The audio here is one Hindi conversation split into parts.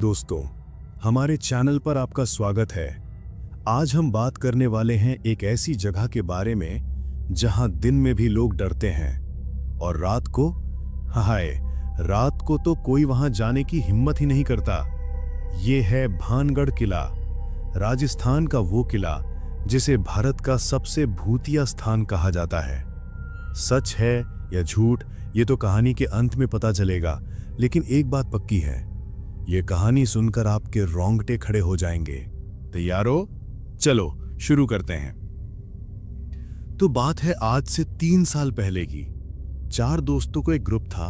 दोस्तों, हमारे चैनल पर आपका स्वागत है। आज हम बात करने वाले हैं एक ऐसी जगह के बारे में जहां दिन में भी लोग डरते हैं और रात को, हाय, रात को तो कोई वहां जाने की हिम्मत ही नहीं करता। ये है भानगढ़ किला, राजस्थान का वो किला जिसे भारत का सबसे भूतिया स्थान कहा जाता है। सच है या झूठ, ये तो कहानी के अंत में पता चलेगा, लेकिन एक बात पक्की है, ये कहानी सुनकर आपके रोंगटे खड़े हो जाएंगे। तैयार हो? चलो शुरू करते हैं। तो बात है आज से 3 साल पहले की। 4 दोस्तों को एक ग्रुप था,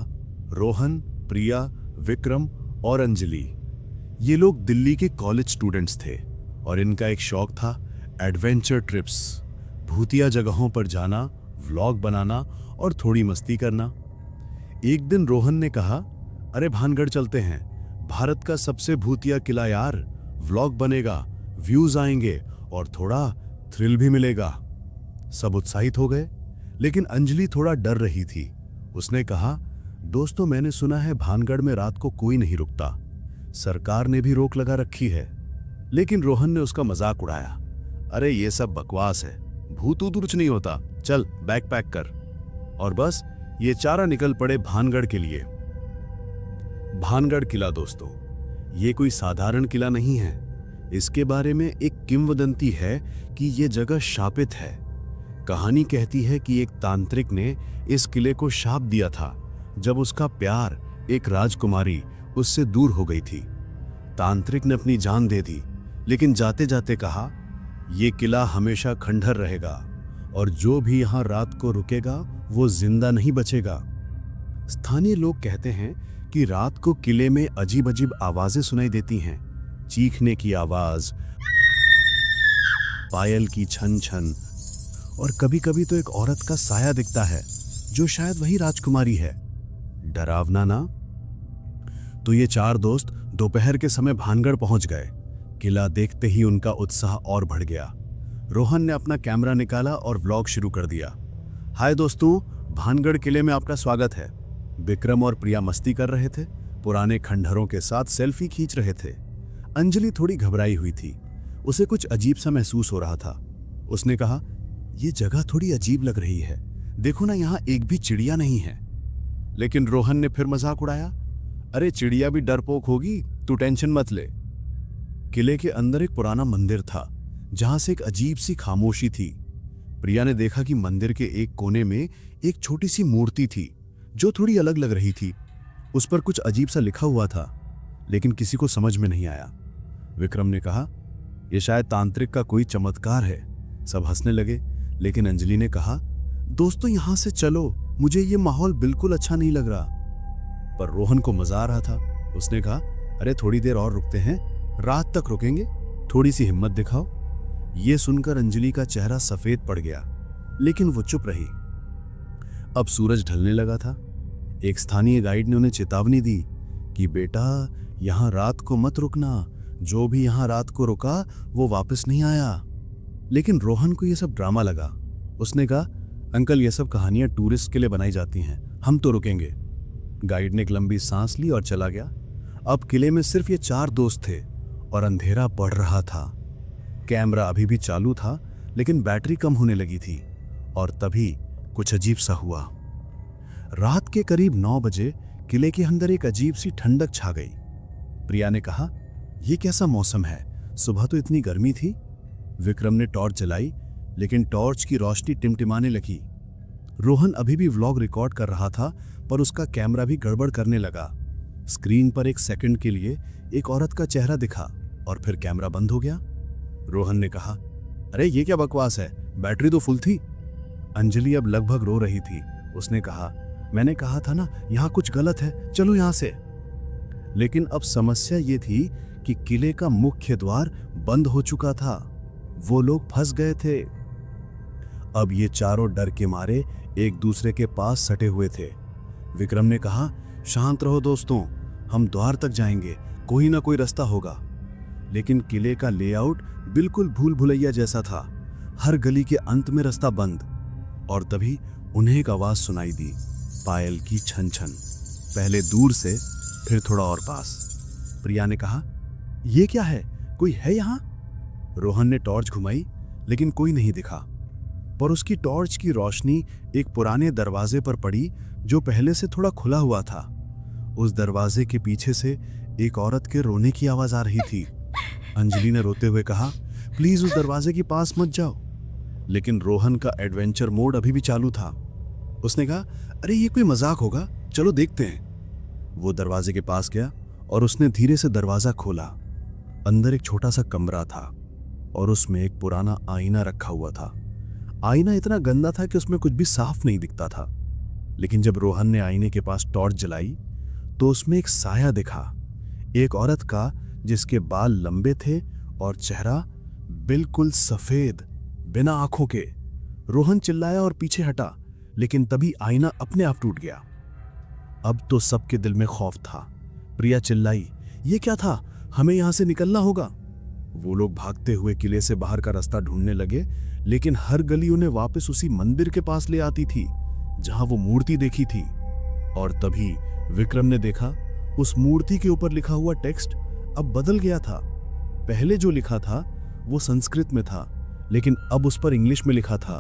रोहन, प्रिया, विक्रम और अंजलि। ये लोग दिल्ली के कॉलेज स्टूडेंट्स थे और इनका एक शौक था एडवेंचर ट्रिप्स, भूतिया जगहों पर जाना, व्लॉग बनाना और थोड़ी मस्ती करना। एक दिन रोहन ने कहा, अरे भानगढ़ चलते हैं, भारत का सबसे भूतिया किला यार, व्लॉग बनेगा, व्यूज आएंगे और थोड़ा थ्रिल भी मिलेगा। सब उत्साहित हो गए, लेकिन अंजलि थोड़ा डर रही थी। उसने कहा, दोस्तों, मैंने सुना है भानगढ़ में रात को कोई नहीं रुकता, सरकार ने भी रोक लगा रखी है। लेकिन रोहन ने उसका मजाक उड़ाया, अरे ये सब बकवास है, भूत ऊत कुछ नहीं होता, चल बैग पैक कर। और बस ये चारा निकल पड़े भानगढ़ के लिए। भानगढ़ किला दोस्तों, ये कोई साधारण किला नहीं है। इसके बारे में एक किंवदंती है कि ये जगह शापित है। कहानी कहती है कि एक तांत्रिक ने इस किले को शाप दिया था जब उसका प्यार, एक राजकुमारी, उससे दूर हो गई थी। तांत्रिक ने अपनी जान दे दी, लेकिन जाते जाते कहा, ये किला हमेशा खंडहर रहेगा और जो भी यहाँ रात को रुकेगा वो जिंदा नहीं बचेगा। स्थानीय लोग कहते हैं कि रात को किले में अजीब अजीब आवाजें सुनाई देती हैं, चीखने की आवाज, पायल की छन छन, और कभी कभी तो एक औरत का साया दिखता है जो शायद वही राजकुमारी है। डरावना ना? तो ये 4 दोस्त दोपहर के समय भानगढ़ पहुंच गए। किला देखते ही उनका उत्साह और बढ़ गया। रोहन ने अपना कैमरा निकाला और व्लॉग शुरू कर दिया। हाय दोस्तों, भानगढ़ किले में आपका स्वागत है। विक्रम और प्रिया मस्ती कर रहे थे, पुराने खंडहरों के साथ सेल्फी खींच रहे थे। अंजलि थोड़ी घबराई हुई थी, उसे कुछ अजीब सा महसूस हो रहा था। उसने कहा, यह जगह थोड़ी अजीब लग रही है, देखो ना, यहाँ एक भी चिड़िया नहीं है। लेकिन रोहन ने फिर मजाक उड़ाया, अरे चिड़िया भी डरपोक होगी, तू टेंशन मत ले। किले के अंदर एक पुराना मंदिर था जहां से एक अजीब सी खामोशी थी। प्रिया ने देखा कि मंदिर के एक कोने में एक छोटी सी मूर्ति थी जो थोड़ी अलग लग रही थी। उस पर कुछ अजीब सा लिखा हुआ था, लेकिन किसी को समझ में नहीं आया। विक्रम ने कहा, यह शायद तांत्रिक का कोई चमत्कार है। सब हंसने लगे, लेकिन अंजलि ने कहा, दोस्तों यहां से चलो, मुझे ये माहौल बिल्कुल अच्छा नहीं लग रहा। पर रोहन को मजा आ रहा था। उसने कहा, अरे थोड़ी देर और रुकते हैं, रात तक रुकेंगे, थोड़ी सी हिम्मत दिखाओ। ये सुनकर अंजलि का चेहरा सफेद पड़ गया, लेकिन वो चुप रही। अब सूरज ढलने लगा था। एक स्थानीय गाइड ने उन्हें चेतावनी दी कि बेटा, यहां रात को मत रुकना, जो भी यहां रात को रुका वो वापस नहीं आया। लेकिन रोहन को यह सब ड्रामा लगा। उसने कहा, अंकल, ये सब कहानियां टूरिस्ट के लिए बनाई जाती हैं, हम तो रुकेंगे। गाइड ने एक लंबी सांस ली और चला गया। अब किले में सिर्फ ये 4 दोस्त थे और अंधेरा बढ़ रहा था। कैमरा अभी भी चालू था, लेकिन बैटरी कम होने लगी थी। और तभी कुछ अजीब सा हुआ। रात के करीब 9 बजे किले के अंदर एक अजीब सी ठंडक छा गई। प्रिया ने कहा, यह कैसा मौसम है, सुबह तो इतनी गर्मी थी। विक्रम ने टॉर्च जलाई, लेकिन टॉर्च की रोशनी टिमटिमाने लगी। रोहन अभी भी व्लॉग रिकॉर्ड कर रहा था, पर उसका कैमरा भी गड़बड़ करने लगा। स्क्रीन पर एक सेकंड के लिए एक औरत का चेहरा दिखा और फिर कैमरा बंद हो गया। रोहन ने कहा, अरे ये क्या बकवास है, बैटरी तो फुल थी। अंजलि अब लगभग रो रही थी। उसने कहा, मैंने कहा था ना, यहाँ कुछ गलत है, चलो यहाँ से। लेकिन अब समस्या ये थी कि किले का मुख्य द्वार बंद हो चुका था। वो लोग फंस गए थे। अब ये चारों डर के मारे एक दूसरे के पास सटे हुए थे। विक्रम ने कहा, शांत रहो दोस्तों, हम द्वार तक जाएंगे, कोई ना कोई रास्ता होगा। लेकिन किले का लेआउट बिल्कुल भूल भुलैया जैसा था, हर गली के अंत में रास्ता बंद। और तभी उन्हें एक आवाज सुनाई दी, पायल की छन छन, पहले दूर से, फिर थोड़ा और पास। प्रिया ने कहा, ये क्या है, कोई है यहाँ? रोहन ने टॉर्च घुमाई, लेकिन कोई नहीं दिखा। पर उसकी टॉर्च की रोशनी एक पुराने दरवाजे पर पड़ी जो पहले से थोड़ा खुला हुआ था। उस दरवाजे के पीछे से एक औरत के रोने की आवाज आ रही थी। अंजलि ने रोते हुए कहा, प्लीज उस दरवाजे के पास मत जाओ। लेकिन रोहन का एडवेंचर मोड अभी भी चालू था। उसने कहा, अरे ये कोई मजाक होगा, चलो देखते हैं। वो दरवाजे के पास गया और उसने धीरे से दरवाजा खोला। अंदर एक छोटा सा कमरा था और उसमें एक पुराना आईना रखा हुआ था। आईना इतना गंदा था कि उसमें कुछ भी साफ नहीं दिखता था। लेकिन जब रोहन ने आईने के पास टॉर्च जलाई तो उसमें एक साया दिखा, एक औरत का जिसके बाल लंबे थे और चेहरा बिल्कुल सफेद, बिना आंखों के। रोहन चिल्लाया और पीछे हटा, लेकिन तभी आईना अपने आप टूट गया। अब तो सबके दिल में खौफ था। प्रिया चिल्लाई, ये क्या था, हमें यहां से निकलना होगा। वो लोग भागते हुए किले से बाहर का रास्ता ढूंढने लगे, लेकिन हर गली उन्हें वापस उसी मंदिर के पास ले आती थी जहां वो मूर्ति देखी थी। और तभी विक्रम ने देखा, उस मूर्ति के ऊपर लिखा हुआ टेक्स्ट अब बदल गया था। पहले जो लिखा था वो संस्कृत में था, लेकिन अब उस पर इंग्लिश में लिखा था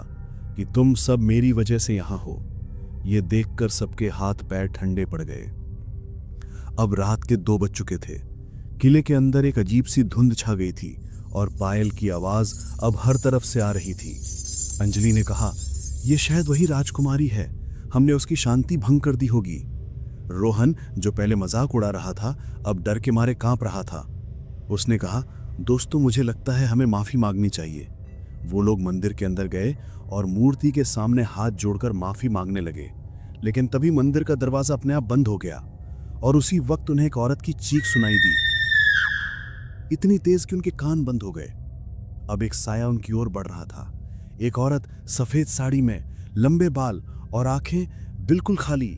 कि तुम सब मेरी वजह से यहां हो। ये देखकर सबके हाथ पैर ठंडे पड़ गए। अब रात के 2 बज चुके थे। किले के अंदर एक अजीब सी धुंध छा गई थी और पायल की आवाज अब हर तरफ से आ रही थी। अंजलि ने कहा, यह शायद वही राजकुमारी है, हमने उसकी शांति भंग कर दी होगी। रोहन, जो पहले मजाक उड़ा रहा था, अब डर के मारे कांप रहा था। उसने कहा, दोस्तों मुझे लगता है हमें माफी मांगनी चाहिए। वो लोग मंदिर के अंदर गए और मूर्ति के सामने हाथ जोड़कर माफी मांगने लगे। लेकिन तभी मंदिर का दरवाजा अपने आप बंद हो गया और उसी वक्त उन्हें एक औरत की चीख सुनाई दी, इतनी तेज कि उनके कान बंद हो गए। अब एक साया उनकी ओर बढ़ रहा था। एक औरत सफेद साड़ी में, लंबे बाल और आंखें बिल्कुल खाली।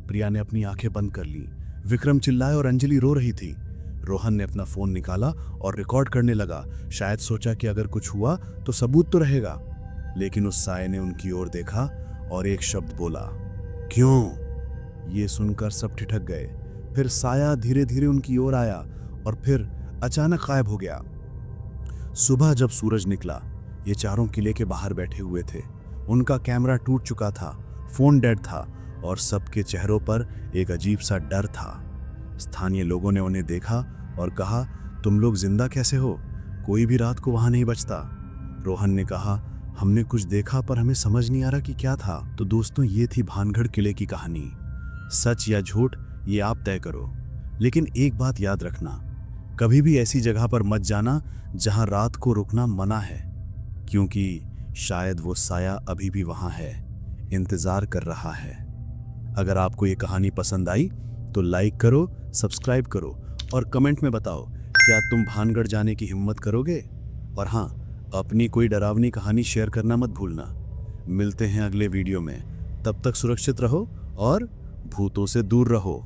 प्रिया ने अपनी आंखें बंद कर ली। विक्रम चिल्लाए और अंजलि रो रही थी। रोहन ने अपना फोन निकाला और रिकॉर्ड करने लगा। शायद सोचा कि अगर कुछ हुआ तो सबूत तो रहेगा। लेकिन उस साये ने उनकी ओर देखा और एक शब्द बोला, क्यों? ये सुनकर सब ठिठक गए। फिर साया धीरे धीरे उनकी ओर आया और फिर अचानक गायब हो गया। सुबह जब सूरज निकला, ये चारों किले के बाहर बैठे हुए थे। उनका कैमरा टूट चुका था, फोन डेड था और सबके चेहरों पर एक अजीब सा डर था। स्थानीय लोगों ने उन्हें देखा और कहा, तुम लोग जिंदा कैसे हो? कोई भी रात को वहां नहीं बचता। रोहन ने कहा, हमने कुछ देखा पर हमें समझ नहीं आ रहा कि क्या था। तो दोस्तों, ये थी भानगढ़ किले की कहानी। सच या झूठ ये आप तय करो, लेकिन एक बात याद रखना, कभी भी ऐसी जगह पर मत जाना जहां रात को रुकना मना है, क्योंकि शायद वो साया अभी भी वहां है, इंतजार कर रहा है। अगर आपको ये कहानी पसंद आई तो लाइक करो, सब्सक्राइब करो और कमेंट में बताओ, क्या तुम भानगढ़ जाने की हिम्मत करोगे? और हाँ, अपनी कोई डरावनी कहानी शेयर करना मत भूलना। मिलते हैं अगले वीडियो में। तब तक सुरक्षित रहो और भूतों से दूर रहो।